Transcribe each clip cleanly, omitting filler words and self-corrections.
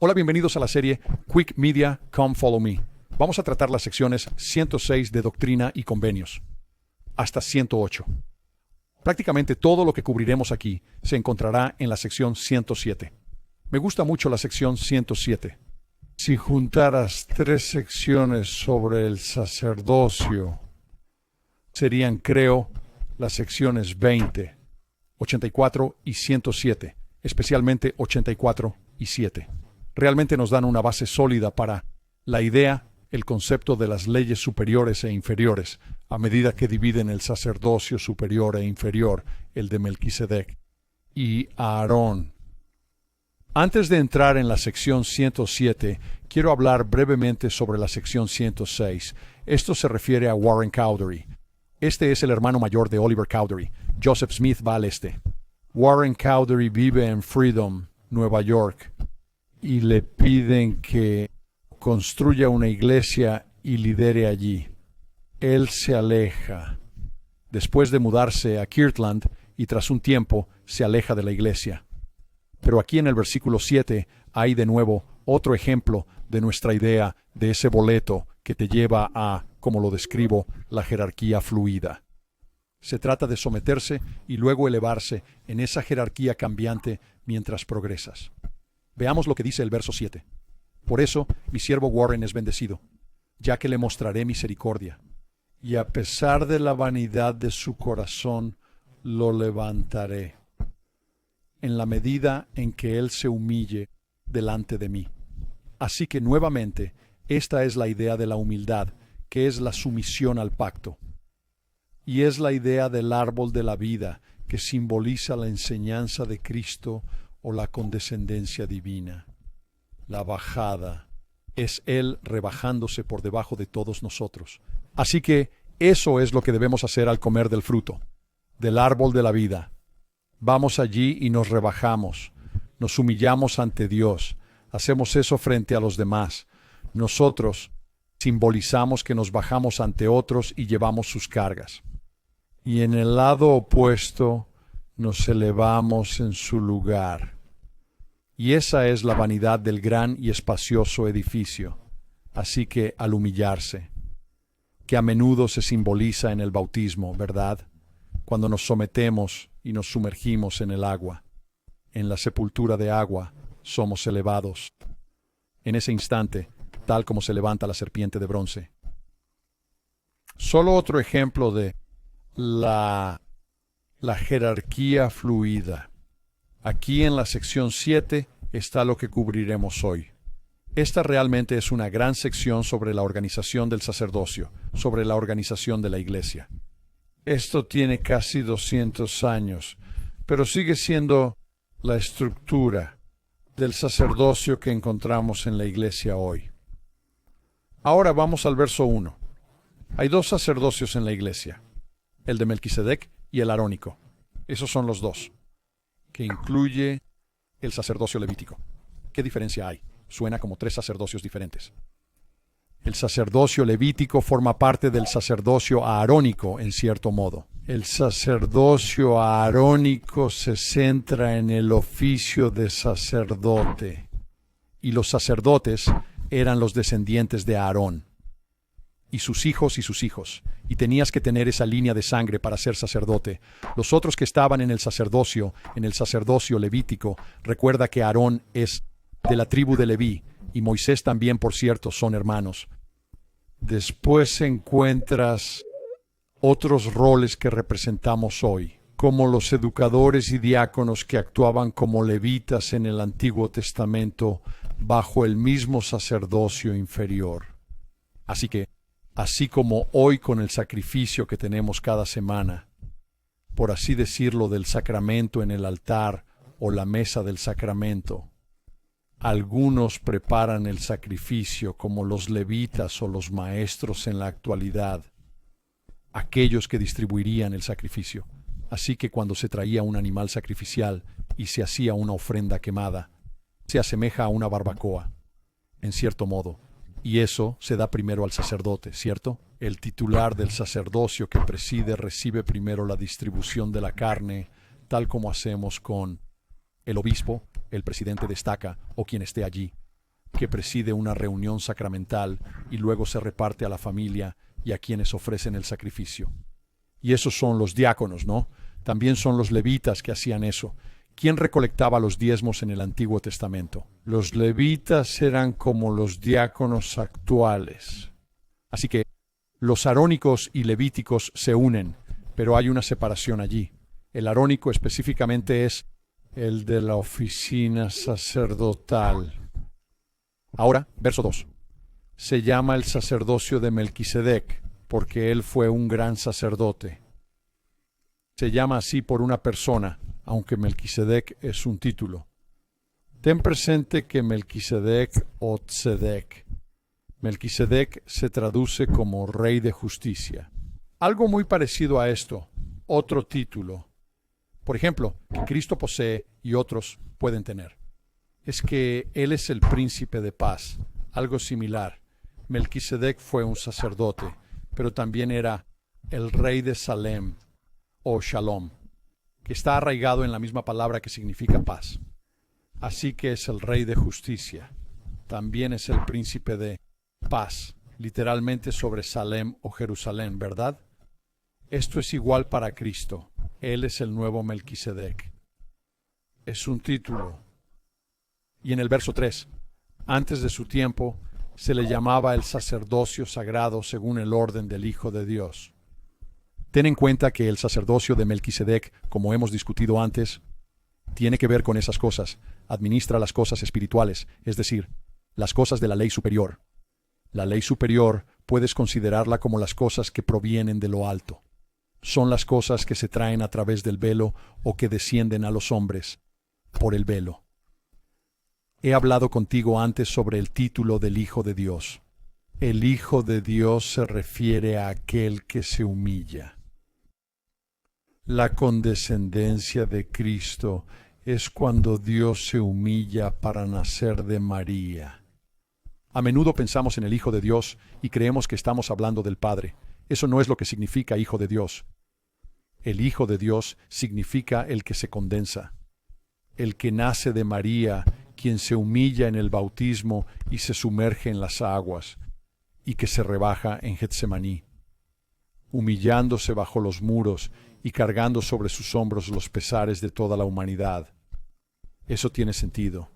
Hola, bienvenidos a la serie Quick Media Come Follow Me. Vamos a tratar las secciones 106 de Doctrina y Convenios hasta 108. Prácticamente todo lo que cubriremos aquí se encontrará en la sección 107. Me gusta mucho la sección 107. Si juntaras 3 secciones sobre el sacerdocio, serían, creo, las secciones 20, 84 y 107, especialmente 84 y 7. Realmente nos dan una base sólida para la idea, el concepto de las leyes superiores e inferiores, a medida que dividen el sacerdocio superior e inferior, el de Melquisedec y Aarón. Antes de entrar en la sección 107, quiero hablar brevemente sobre la sección 106. Esto se refiere a Warren Cowdery. Este es el hermano mayor de Oliver Cowdery. Joseph Smith va al este. Warren Cowdery vive en Freedom, Nueva York, y le piden que construya una iglesia y lidere allí. Él se aleja. Después de mudarse a Kirtland y tras un tiempo se aleja de la iglesia. Pero aquí en el versículo 7 hay de nuevo otro ejemplo de nuestra idea de ese boleto que te lleva a, como lo describo, la jerarquía fluida. Se trata de someterse y luego elevarse en esa jerarquía cambiante mientras progresas. Veamos lo que dice el verso 7. Por eso mi siervo Warren es bendecido, ya que le mostraré misericordia, y a pesar de la vanidad de su corazón, lo levantaré, en la medida en que él se humille delante de mí. Así que nuevamente, esta es la idea de la humildad, que es la sumisión al pacto. Y es la idea del árbol de la vida, que simboliza la enseñanza de Cristo o la condescendencia divina. La bajada es Él rebajándose por debajo de todos nosotros. Así que eso es lo que debemos hacer al comer del fruto, del árbol de la vida. Vamos allí y nos rebajamos, nos humillamos ante Dios, hacemos eso frente a los demás. Nosotros simbolizamos que nos bajamos ante otros y llevamos sus cargas. Y en el lado opuesto nos elevamos en su lugar. Y esa es la vanidad del gran y espacioso edificio. Así que al humillarse, que a menudo se simboliza en el bautismo, ¿verdad? Cuando nos sometemos y nos sumergimos en el agua, en la sepultura de agua, somos elevados. En ese instante, tal como se levanta la serpiente de bronce. Solo otro ejemplo de la jerarquía fluida. Aquí en la sección 7 está lo que cubriremos hoy. Esta realmente es una gran sección sobre la organización del sacerdocio, sobre la organización de la iglesia. Esto tiene casi 200 años, pero sigue siendo la estructura del sacerdocio que encontramos en la iglesia hoy. Ahora vamos al verso 1. Hay 2 sacerdocios en la iglesia, el de Melquisedec y el arónico. Esos son los 2, que incluye el sacerdocio levítico. ¿Qué diferencia hay? Suena como 3 sacerdocios diferentes. El sacerdocio levítico forma parte del sacerdocio aarónico, en cierto modo. El sacerdocio aarónico se centra en el oficio de sacerdote, y los sacerdotes eran los descendientes de Aarón, y sus hijos, y tenías que tener esa línea de sangre para ser sacerdote. Los otros que estaban en el sacerdocio levítico, recuerda que Aarón es de la tribu de Leví, y Moisés también, por cierto, son hermanos. Después encuentras otros roles que representamos hoy, como los educadores y diáconos que actuaban como levitas en el Antiguo Testamento bajo el mismo sacerdocio inferior. Así que, así como hoy con el sacrificio que tenemos cada semana, por así decirlo, del sacramento en el altar o la mesa del sacramento, algunos preparan el sacrificio como los levitas o los maestros en la actualidad, aquellos que distribuirían el sacrificio. Así que cuando se traía un animal sacrificial y se hacía una ofrenda quemada, se asemeja a una barbacoa, en cierto modo. Y eso se da primero al sacerdote, ¿cierto? El titular del sacerdocio que preside recibe primero la distribución de la carne, tal como hacemos con el obispo, el presidente destaca o quien esté allí. que preside una reunión sacramental y luego se reparte a la familia y a quienes ofrecen el sacrificio. Y esos son los diáconos, ¿no? También son los levitas que hacían eso. ¿Quién recolectaba los diezmos en el Antiguo Testamento? Los levitas eran como los diáconos actuales. Así que los arónicos y levíticos se unen, pero hay una separación allí. El arónico específicamente es el de la oficina sacerdotal. Ahora, verso 2. Se llama el sacerdocio de Melquisedec, porque él fue un gran sacerdote. Se llama así por una persona, aunque Melquisedec es un título. Ten presente que Melquisedec o Tzedek. Melquisedec se traduce como rey de justicia. Algo muy parecido a esto, otro título. Por ejemplo, que Cristo posee y otros pueden tener. Es que Él es el príncipe de paz, algo similar. Melquisedec fue un sacerdote, pero también era el rey de Salem o Shalom, que está arraigado en la misma palabra que significa paz. Así que es el rey de justicia. También es el príncipe de paz, literalmente sobre Salem o Jerusalén, ¿verdad? Esto es igual para Cristo. Él es el nuevo Melquisedec. Es un título. Y en el verso 3, antes de su tiempo, se le llamaba el sacerdocio sagrado según el orden del Hijo de Dios. Ten en cuenta que el sacerdocio de Melquisedec, como hemos discutido antes, tiene que ver con esas cosas. Administra las cosas espirituales, es decir, las cosas de la ley superior. La ley superior puedes considerarla como las cosas que provienen de lo alto. Son las cosas que se traen a través del velo o que descienden a los hombres por el velo. He hablado contigo antes sobre el título del Hijo de Dios. El Hijo de Dios se refiere a aquel que se humilla. La condescendencia de Cristo es cuando Dios se humilla para nacer de María. A menudo pensamos en el Hijo de Dios y creemos que estamos hablando del Padre. Eso no es lo que significa Hijo de Dios. El Hijo de Dios significa el que se condensa, el que nace de María, quien se humilla en el bautismo y se sumerge en las aguas, y que se rebaja en Getsemaní, humillándose bajo los muros y cargando sobre sus hombros los pesares de toda la humanidad. Eso tiene sentido.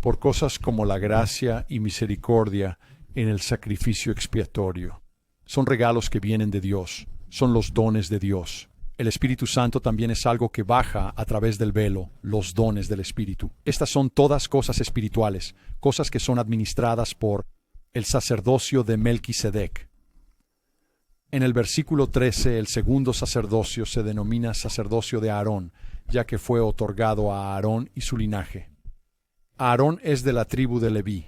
Por cosas como la gracia y misericordia en el sacrificio expiatorio. Son regalos que vienen de Dios, son los dones de Dios. El Espíritu Santo también es algo que baja a través del velo, los dones del Espíritu. Estas son todas cosas espirituales, cosas que son administradas por el sacerdocio de Melquisedec. En el versículo 13, el segundo sacerdocio se denomina sacerdocio de Aarón, ya que fue otorgado a Aarón y su linaje. Aarón es de la tribu de Leví,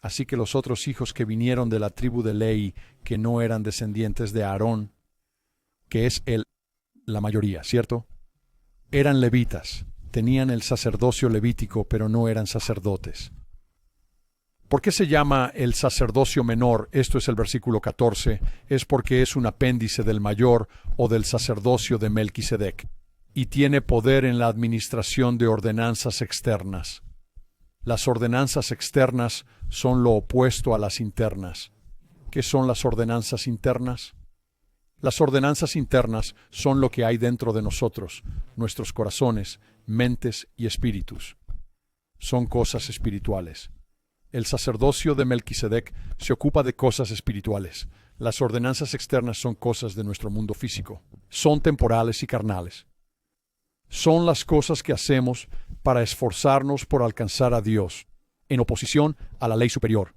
así que los otros hijos que vinieron de la tribu de Leí, que no eran descendientes de Aarón, que es la mayoría, ¿cierto? Eran levitas, tenían el sacerdocio levítico, pero no eran sacerdotes. ¿Por qué se llama el sacerdocio menor? Esto es el versículo 14. Es porque es un apéndice del mayor o del sacerdocio de Melquisedec, y tiene poder en la administración de ordenanzas externas. Las ordenanzas externas son lo opuesto a las internas. ¿Qué son las ordenanzas internas? Las ordenanzas internas son lo que hay dentro de nosotros, nuestros corazones, mentes y espíritus. Son cosas espirituales. El sacerdocio de Melquisedec se ocupa de cosas espirituales. Las ordenanzas externas son cosas de nuestro mundo físico. Son temporales y carnales. Son las cosas que hacemos para esforzarnos por alcanzar a Dios, en oposición a la ley superior,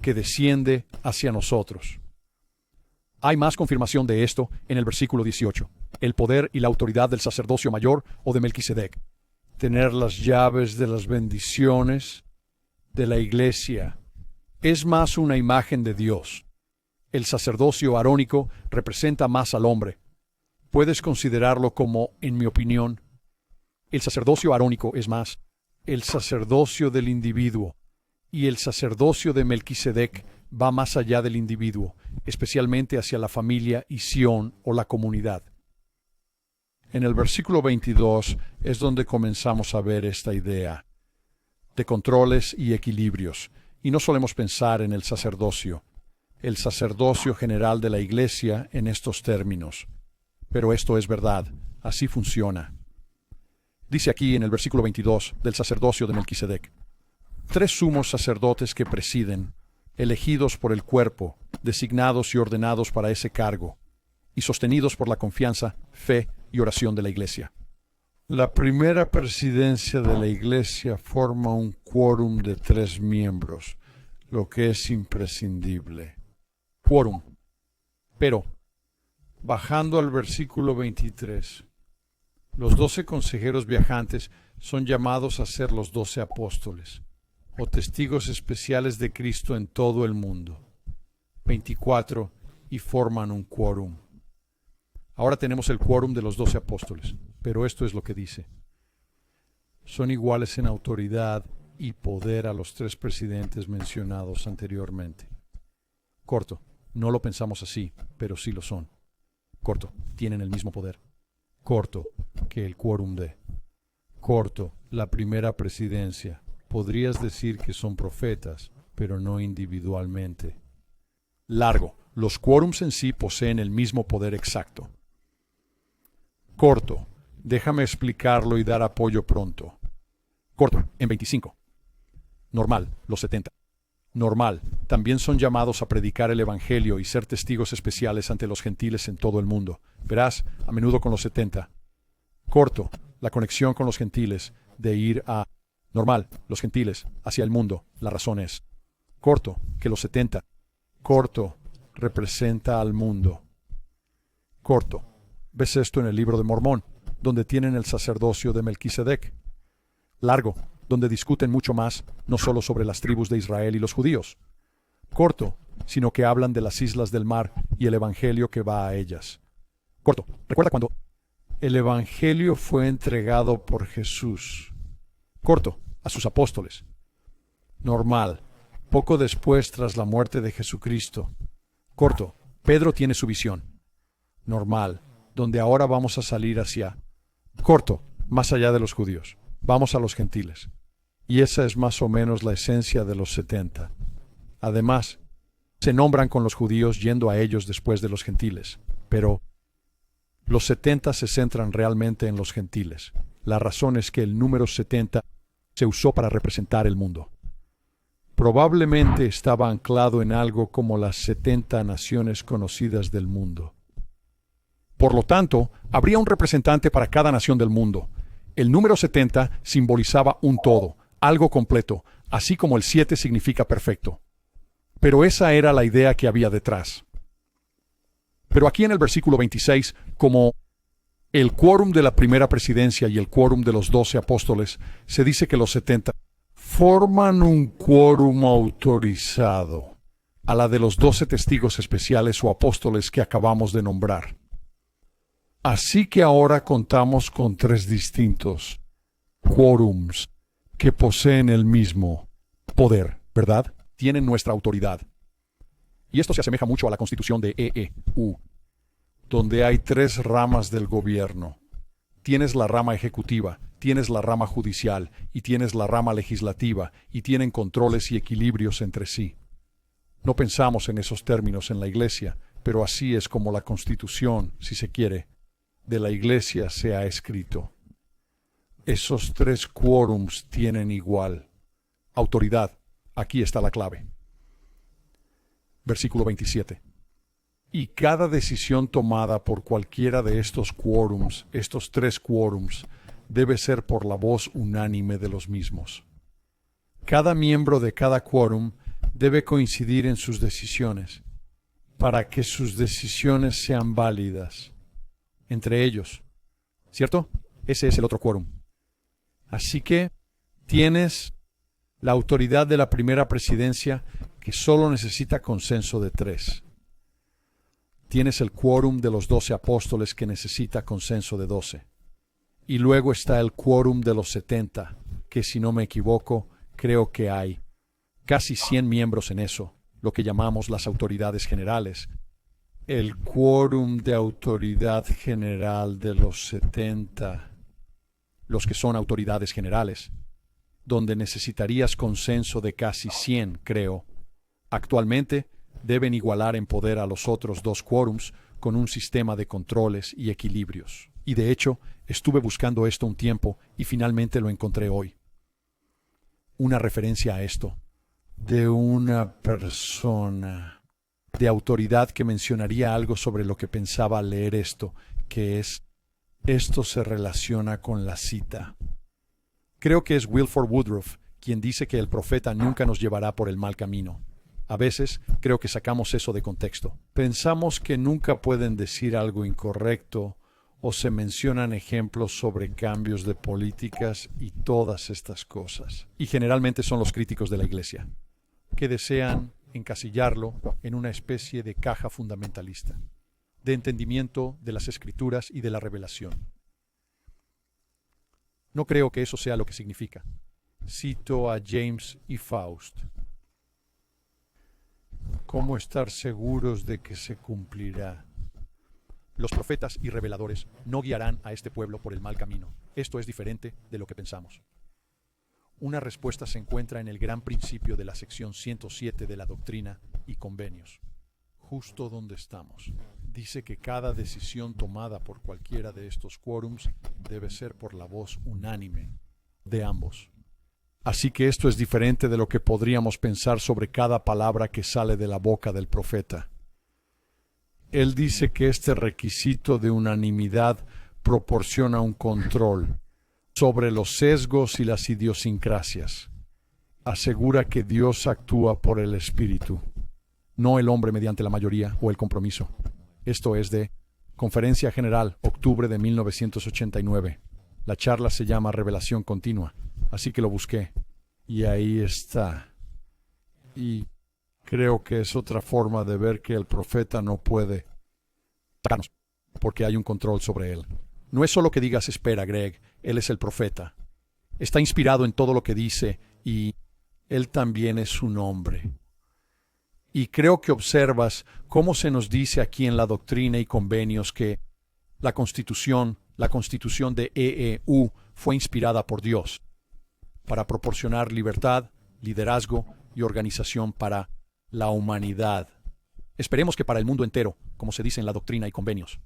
que desciende hacia nosotros. Hay más confirmación de esto en el versículo 18. El poder y la autoridad del sacerdocio mayor o de Melquisedec. Tener las llaves de las bendiciones de la iglesia. Es más una imagen de Dios. El sacerdocio arónico representa más al hombre. Puedes considerarlo como, en mi opinión, el sacerdocio arónico es más el sacerdocio del individuo, y el sacerdocio de Melquisedec va más allá del individuo, especialmente hacia la familia y Sión o la comunidad. En el versículo 22 es donde comenzamos a ver esta idea de controles y equilibrios, Y no solemos pensar en el sacerdocio general de la Iglesia en estos términos. Pero esto es verdad, así funciona. Dice aquí en el versículo 22 del sacerdocio de Melquisedec: 3 sumos sacerdotes que presiden, elegidos por el cuerpo, designados y ordenados para ese cargo, y sostenidos por la confianza, fe y oración de la Iglesia. La primera presidencia de la Iglesia forma un quórum de 3 miembros, lo que es imprescindible. Quórum. Pero, bajando al versículo 23, los 12 consejeros viajantes son llamados a ser los 12 apóstoles, o testigos especiales de Cristo en todo el mundo. 24, y forman un quórum. Ahora tenemos el quórum de los 12 apóstoles, pero esto es lo que dice: son iguales en autoridad y poder a los 3 presidentes mencionados anteriormente. Corto, no lo pensamos así, pero sí lo son. Corto, tienen el mismo poder. Corto, que el quórum de. Corto, la primera presidencia. Podrías decir que son profetas, pero no individualmente. Largo, los quórums en sí poseen el mismo poder exacto. Corto, déjame explicarlo y dar apoyo pronto. Corto, en 25. Normal, los 70. Normal, también son llamados a predicar el Evangelio y ser testigos especiales ante los gentiles en todo el mundo. Verás, a menudo con los 70. Corto, la conexión con los gentiles, de ir a. Normal, los gentiles, hacia el mundo. La razón es. Corto, que los 70. Corto, representa al mundo. Corto, ves esto en el libro de Mormón, donde tienen el sacerdocio de Melquisedec. Largo, donde discuten mucho más, no solo sobre las tribus de Israel y los judíos. Corto, sino que hablan de las islas del mar y el evangelio que va a ellas. Corto, recuerda cuando el evangelio fue entregado por Jesús. Corto, a sus apóstoles. Normal, poco después tras la muerte de Jesucristo. Corto, Pedro tiene su visión. Normal, donde ahora vamos a salir hacia. Corto, más allá de los judíos. Vamos a los gentiles. Y esa es más o menos la esencia de los 70. Además, se nombran con los judíos yendo a ellos después de los gentiles. Pero los 70 se centran realmente en los gentiles. La razón es que el número 70 se usó para representar el mundo. Probablemente estaba anclado en algo como las 70 naciones conocidas del mundo. Por lo tanto, habría un representante para cada nación del mundo. El número 70 simbolizaba un todo, algo completo, así como el 7 significa perfecto. Pero esa era la idea que había detrás. Pero aquí en el versículo 26, como el quórum de la primera presidencia y el quórum de los 12 apóstoles, se dice que los 70 forman un quórum autorizado a la de los 12 testigos especiales o apóstoles que acabamos de nombrar. Así que ahora contamos con 3 distintos quórums que poseen el mismo poder, ¿verdad? Tienen nuestra autoridad. Y esto se asemeja mucho a la constitución de EEU, donde hay 3 ramas del gobierno. Tienes la rama ejecutiva, tienes la rama judicial y tienes la rama legislativa, y tienen controles y equilibrios entre sí. No pensamos en esos términos en la Iglesia, pero así es como la constitución, si se quiere, de la Iglesia se ha escrito. Esos 3 quórums tienen igual autoridad. Aquí está la clave. Versículo 27. Y cada decisión tomada por cualquiera de estos quórums, estos 3 quórums, debe ser por la voz unánime de los mismos. Cada miembro de cada quórum debe coincidir en sus decisiones, para que sus decisiones sean válidas entre ellos. ¿Cierto? Ese es el otro quórum. Así que tienes la autoridad de la primera presidencia, que solo necesita consenso de 3. Tienes el quórum de los 12 apóstoles, que necesita consenso de 12. Y luego está el quórum de los 70, que si no me equivoco, creo que hay casi 100 miembros en eso, lo que llamamos las autoridades generales. El quórum de autoridad general de los 70, los que son autoridades generales, donde necesitarías consenso de casi 100, creo. Actualmente, deben igualar en poder a los otros 2 quórums con un sistema de controles y equilibrios. Y de hecho, estuve buscando esto un tiempo y finalmente lo encontré hoy. Una referencia a esto, de una persona de autoridad que mencionaría algo sobre lo que pensaba al leer esto, que es, esto se relaciona con la cita. Creo que es Wilford Woodruff quien dice que el profeta nunca nos llevará por el mal camino. A veces creo que sacamos eso de contexto. Pensamos que nunca pueden decir algo incorrecto o se mencionan ejemplos sobre cambios de políticas y todas estas cosas. Y generalmente son los críticos de la Iglesia, que desean encasillarlo en una especie de caja fundamentalista, de entendimiento de las Escrituras y de la revelación. No creo que eso sea lo que significa. Cito a James y Faust. ¿Cómo estar seguros de que se cumplirá? Los profetas y reveladores no guiarán a este pueblo por el mal camino. Esto es diferente de lo que pensamos. Una respuesta se encuentra en el gran principio de la sección 107 de la Doctrina y Convenios. Justo donde estamos. Dice que cada decisión tomada por cualquiera de estos quórums debe ser por la voz unánime de ambos. Así que esto es diferente de lo que podríamos pensar sobre cada palabra que sale de la boca del profeta. Él dice que este requisito de unanimidad proporciona un control sobre los sesgos y las idiosincrasias. Asegura que Dios actúa por el Espíritu, no el hombre mediante la mayoría o el compromiso. Esto es de Conferencia General, octubre de 1989. La charla se llama Revelación Continua, así que lo busqué. Y ahí está. Y creo que es otra forma de ver que el profeta no puede sacarnos, porque hay un control sobre él. No es solo que digas, espera, Greg, él es el profeta. Está inspirado en todo lo que dice y él también es un hombre. Y creo que observas cómo se nos dice aquí en la Doctrina y Convenios que la Constitución de EEU fue inspirada por Dios para proporcionar libertad, liderazgo y organización para la humanidad. Esperemos que para el mundo entero, como se dice en la Doctrina y Convenios.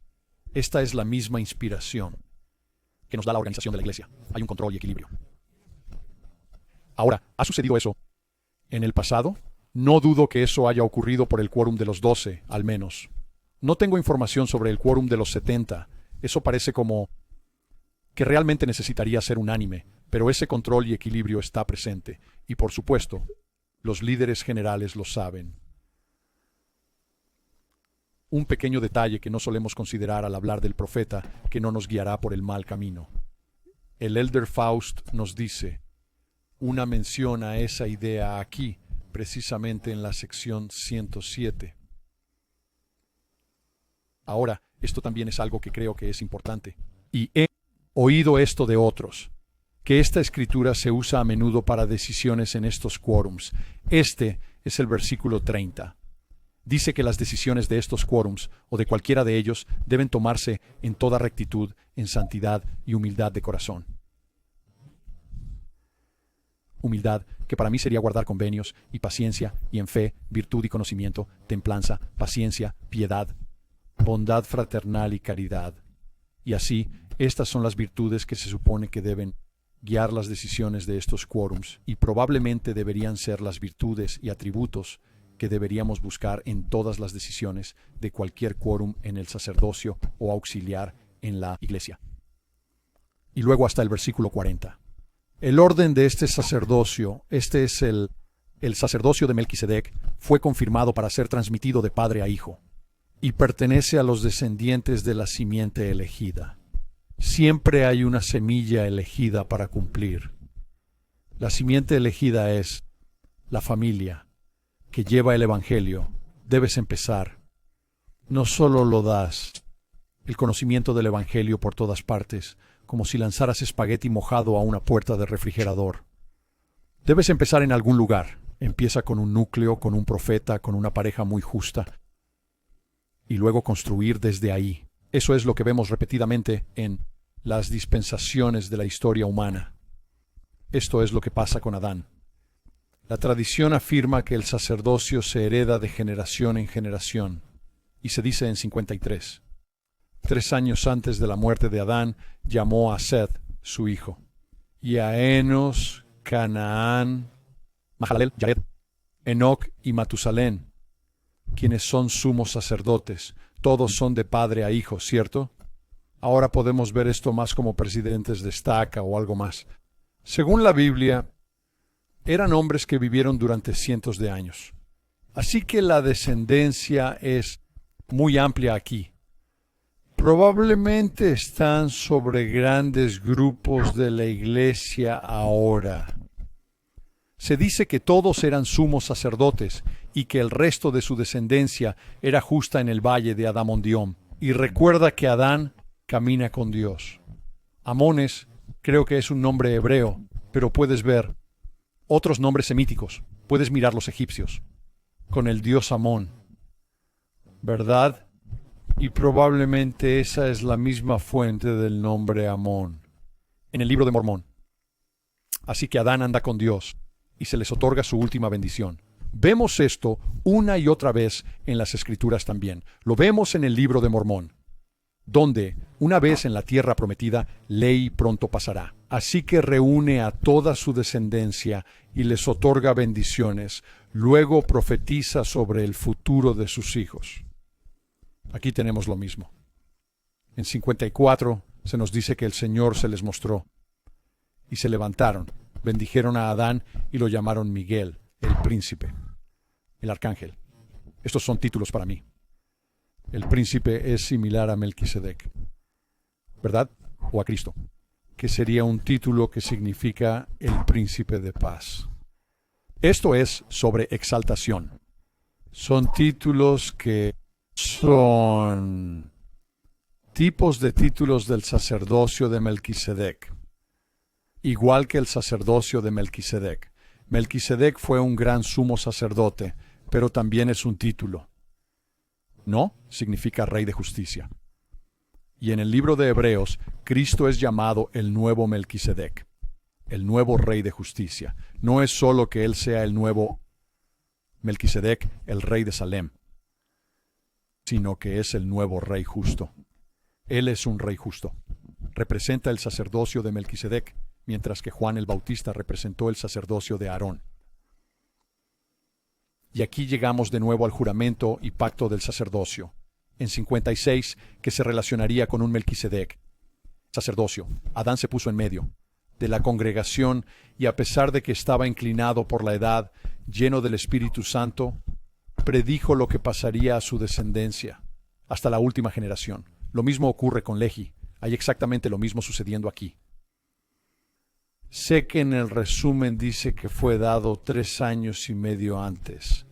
Esta es la misma inspiración que nos da la organización de la Iglesia. Hay un control y equilibrio. Ahora, ¿ha sucedido eso en el pasado? No dudo que eso haya ocurrido por el quórum de los 12, al menos. No tengo información sobre el quórum de los 70. Eso parece como que realmente necesitaría ser unánime, pero ese control y equilibrio está presente. Y por supuesto, los líderes generales lo saben. Un pequeño detalle que no solemos considerar al hablar del profeta que no nos guiará por el mal camino. El Elder Faust nos dice una mención a esa idea aquí, precisamente en la sección 107. Ahora, esto también es algo que creo que es importante. Y he oído esto de otros, que esta escritura se usa a menudo para decisiones en estos quórums. Este es el versículo 30. Dice que las decisiones de estos quórums, o de cualquiera de ellos, deben tomarse en toda rectitud, en santidad y humildad de corazón. Humildad, que para mí sería guardar convenios, y paciencia, y en fe, virtud y conocimiento, templanza, paciencia, piedad, bondad fraternal y caridad. Y así, estas son las virtudes que se supone que deben guiar las decisiones de estos quórums, y probablemente deberían ser las virtudes y atributos que deberíamos buscar en todas las decisiones de cualquier quórum en el sacerdocio o auxiliar en la iglesia. Y luego hasta el versículo 40. El orden de este sacerdocio, este es el sacerdocio de Melquisedec, fue confirmado para ser transmitido de padre a hijo, y pertenece a los descendientes de la simiente elegida. Siempre hay una semilla elegida para cumplir. La simiente elegida es la familia que lleva el Evangelio. Debes empezar. No solo lo das, el conocimiento del Evangelio por todas partes, como si lanzaras espagueti mojado a una puerta de refrigerador. Debes empezar en algún lugar. Empieza con un núcleo, con un profeta, con una pareja muy justa, y luego construir desde ahí. Eso es lo que vemos repetidamente en las dispensaciones de la historia humana. Esto es lo que pasa con Adán. La tradición afirma que el sacerdocio se hereda de generación en generación, y se dice en 53. 3 años antes de la muerte de Adán, llamó a Seth, su hijo, y a Enos, Canaán, Mahalalel, Yared, Enoc y Matusalén, quienes son sumos sacerdotes. Todos son de padre a hijo, ¿cierto? Ahora podemos ver esto más como presidentes de estaca o algo más. Según la Biblia, eran hombres que vivieron durante cientos de años. Así que la descendencia es muy amplia aquí. Probablemente están sobre grandes grupos de la iglesia ahora. Se dice que todos eran sumos sacerdotes y que el resto de su descendencia era justa en el valle de Adamondión. Y recuerda que Adán camina con Dios. Amones creo que es un nombre hebreo, pero puedes ver otros nombres semíticos. Puedes mirar los egipcios con el dios Amón, ¿verdad? Y probablemente esa es la misma fuente del nombre Amón en el libro de Mormón. Así que Adán anda con Dios y se les otorga su última bendición. Vemos esto una y otra vez en las Escrituras también. Lo vemos en el libro de Mormón, donde, una vez en la tierra prometida, ley pronto pasará. Así que reúne a toda su descendencia y les otorga bendiciones. Luego profetiza sobre el futuro de sus hijos. Aquí tenemos lo mismo. En 54 se nos dice que el Señor se les mostró. Y se levantaron, bendijeron a Adán y lo llamaron Miguel, el príncipe, el arcángel. Estos son títulos para mí. El príncipe es similar a Melquisedec, ¿verdad? O a Cristo, que sería un título que significa el príncipe de paz. Esto es sobre exaltación. Son títulos que son tipos de títulos del sacerdocio de Melquisedec, igual que el sacerdocio de Melquisedec. Melquisedec fue un gran sumo sacerdote, pero también es un título. No significa rey de justicia. Y en el libro de Hebreos, Cristo es llamado el nuevo Melquisedec, el nuevo rey de justicia. No es solo que él sea el nuevo Melquisedec, el rey de Salem, sino que es el nuevo rey justo. Él es un rey justo. Representa el sacerdocio de Melquisedec, mientras que Juan el Bautista representó el sacerdocio de Aarón. Y aquí llegamos de nuevo al juramento y pacto del sacerdocio, en 56, que se relacionaría con un Melquisedec. Sacerdocio. Adán se puso en medio de la congregación y a pesar de que estaba inclinado por la edad, lleno del Espíritu Santo, predijo lo que pasaría a su descendencia, hasta la última generación. Lo mismo ocurre con Lehi. Hay exactamente lo mismo sucediendo aquí. Sé que en el resumen dice que fue dado 3 años y medio antes,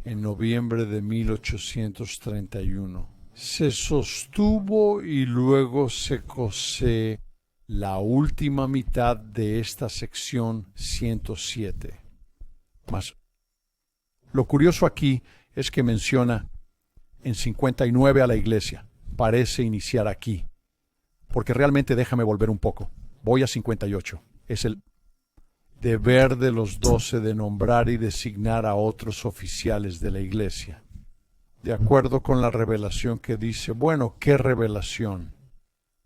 en noviembre de 1831. Se sostuvo y luego se cose la última mitad de esta sección 107. Mas lo curioso aquí es que menciona en 59 a la iglesia. Parece iniciar aquí, porque realmente déjame volver un poco. Voy a 58. Es el deber de los 12 de nombrar y designar a otros oficiales de la iglesia. De acuerdo con la revelación que dice, bueno, ¿qué revelación?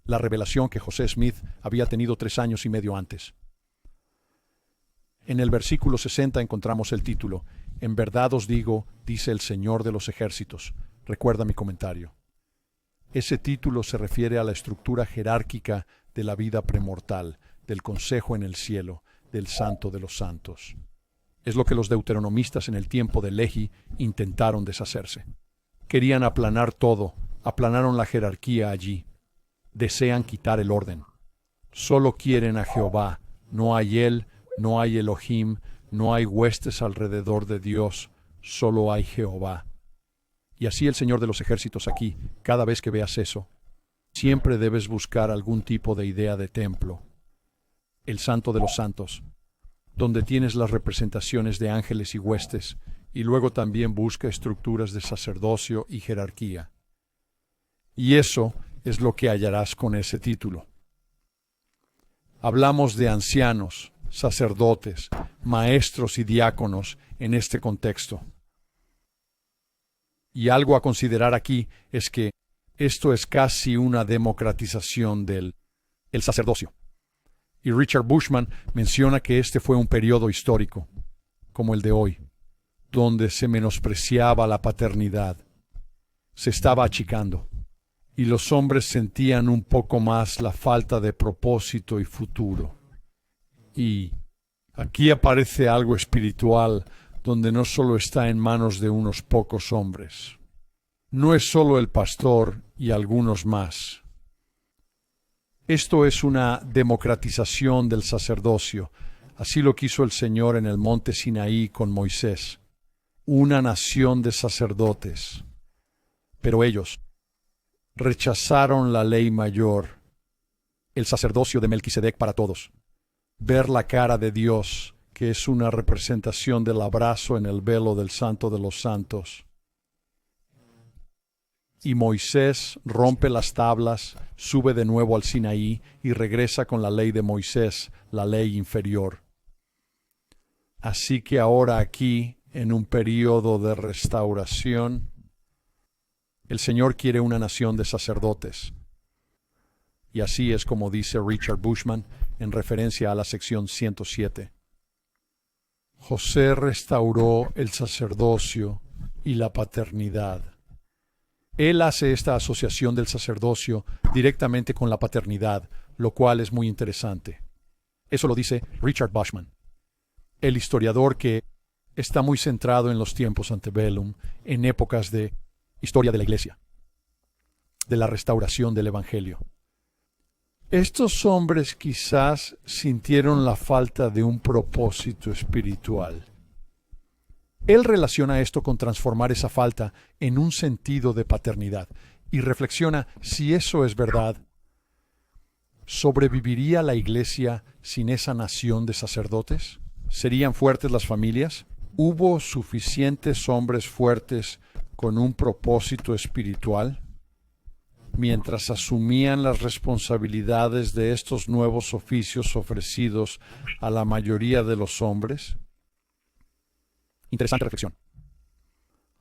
La revelación que José Smith había tenido 3 años y medio antes. En el versículo 60 encontramos el título, En verdad os digo, dice el Señor de los ejércitos. Recuerda mi comentario. Ese título se refiere a la estructura jerárquica de la vida premortal, del consejo en el cielo, del santo de los santos. Es lo que los deuteronomistas en el tiempo de Lehi intentaron deshacerse. Querían aplanar todo, aplanaron la jerarquía allí. Desean quitar el orden. Solo quieren a Jehová. No hay él, no hay Elohim, no hay huestes alrededor de Dios, solo hay Jehová. Y así el Señor de los ejércitos aquí, cada vez que veas eso, siempre debes buscar algún tipo de idea de templo. El Santo de los Santos, donde tienes las representaciones de ángeles y huestes, y luego también busca estructuras de sacerdocio y jerarquía. Y eso es lo que hallarás con ese título. Hablamos de ancianos, sacerdotes, maestros y diáconos en este contexto. Y algo a considerar aquí es que esto es casi una democratización del sacerdocio. Y Richard Bushman menciona que este fue un periodo histórico, como el de hoy, donde se menospreciaba la paternidad, se estaba achicando, y los hombres sentían un poco más la falta de propósito y futuro. Y aquí aparece algo espiritual donde no solo está en manos de unos pocos hombres. No es solo el pastor y algunos más. Esto es una democratización del sacerdocio. Así lo quiso el Señor en el monte Sinaí con Moisés. Una nación de sacerdotes. Pero ellos rechazaron la ley mayor, el sacerdocio de Melquisedec para todos. Ver la cara de Dios, que es una representación del abrazo en el velo del Santo de los Santos. Y Moisés rompe las tablas, sube de nuevo al Sinaí y regresa con la ley de Moisés, la ley inferior. Así que ahora aquí, en un período de restauración, el Señor quiere una nación de sacerdotes. Y así es como dice Richard Bushman en referencia a la sección 107. José restauró el sacerdocio y la paternidad. Él hace esta asociación del sacerdocio directamente con la paternidad, lo cual es muy interesante. Eso lo dice Richard Bushman, el historiador que está muy centrado en los tiempos antebellum, en épocas de historia de la Iglesia, de la restauración del Evangelio. Estos hombres quizás sintieron la falta de un propósito espiritual. Él relaciona esto con transformar esa falta en un sentido de paternidad y reflexiona si eso es verdad. ¿Sobreviviría la Iglesia sin esa nación de sacerdotes? ¿Serían fuertes las familias? ¿Hubo suficientes hombres fuertes con un propósito espiritual mientras asumían las responsabilidades de estos nuevos oficios ofrecidos a la mayoría de los hombres? Interesante reflexión.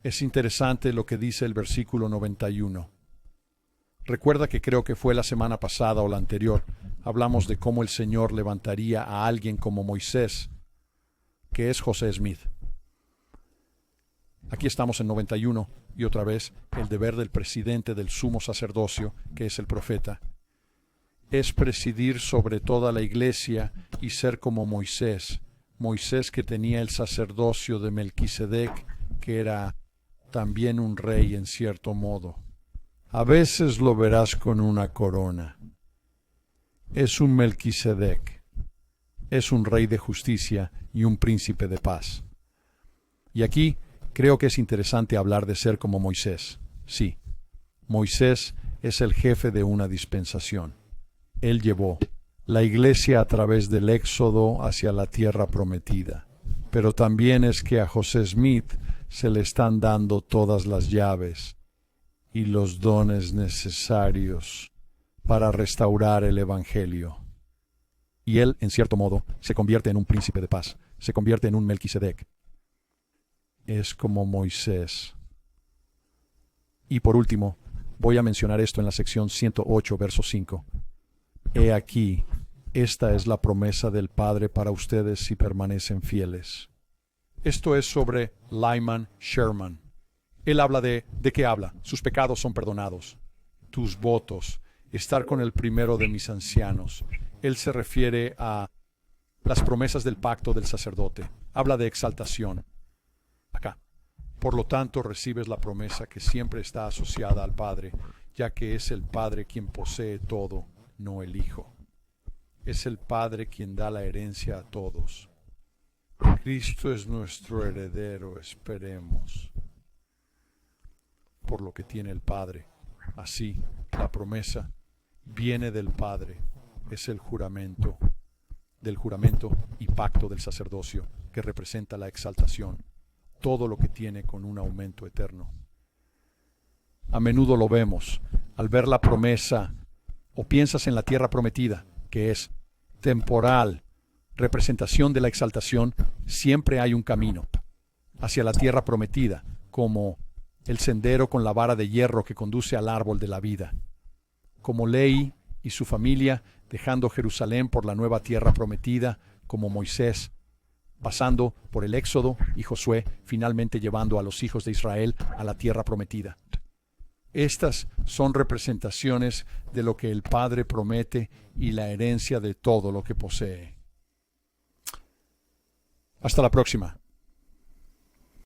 Es interesante lo que dice el versículo 91. Recuerda que creo que fue la semana pasada o la anterior, hablamos de cómo el Señor levantaría a alguien como Moisés, que es José Smith. Aquí estamos en 91 y otra vez el deber del presidente del sumo sacerdocio, que es el profeta, es presidir sobre toda la iglesia y ser como Moisés. Moisés que tenía el sacerdocio de Melquisedec, que era también un rey en cierto modo. A veces lo verás con una corona. Es un Melquisedec. Es un rey de justicia y un príncipe de paz. Y aquí creo que es interesante hablar de ser como Moisés. Sí, Moisés es el jefe de una dispensación. Él llevó la iglesia a través del éxodo hacia la tierra prometida. Pero también es que a José Smith se le están dando todas las llaves y los dones necesarios para restaurar el Evangelio. Y él, en cierto modo, se convierte en un príncipe de paz, se convierte en un Melquisedec. Es como Moisés. Y por último, voy a mencionar esto en la sección 108, verso 5. He aquí, esta es la promesa del Padre para ustedes si permanecen fieles. Esto es sobre Lyman Sherman. Él habla ¿de qué habla? Sus pecados son perdonados. Tus votos, estar con el primero de mis ancianos. Él se refiere a las promesas del pacto del sacerdote. Habla de exaltación. Acá. Por lo tanto, recibes la promesa que siempre está asociada al Padre, ya que es el Padre quien posee todo, no el Hijo. Es el Padre quien da la herencia a todos. Cristo es nuestro heredero, esperemos, por lo que tiene el Padre. Así, la promesa viene del Padre, es el juramento, del juramento y pacto del sacerdocio, que representa la exaltación, todo lo que tiene con un aumento eterno. A menudo lo vemos, al ver la promesa, o piensas en la tierra prometida, que es temporal, representación de la exaltación, siempre hay un camino hacia la tierra prometida, como el sendero con la vara de hierro que conduce al árbol de la vida. Como Lehi y su familia dejando Jerusalén por la nueva tierra prometida, como Moisés, pasando por el Éxodo y Josué, finalmente llevando a los hijos de Israel a la tierra prometida. Estas son representaciones de lo que el Padre promete y la herencia de todo lo que posee. Hasta la próxima.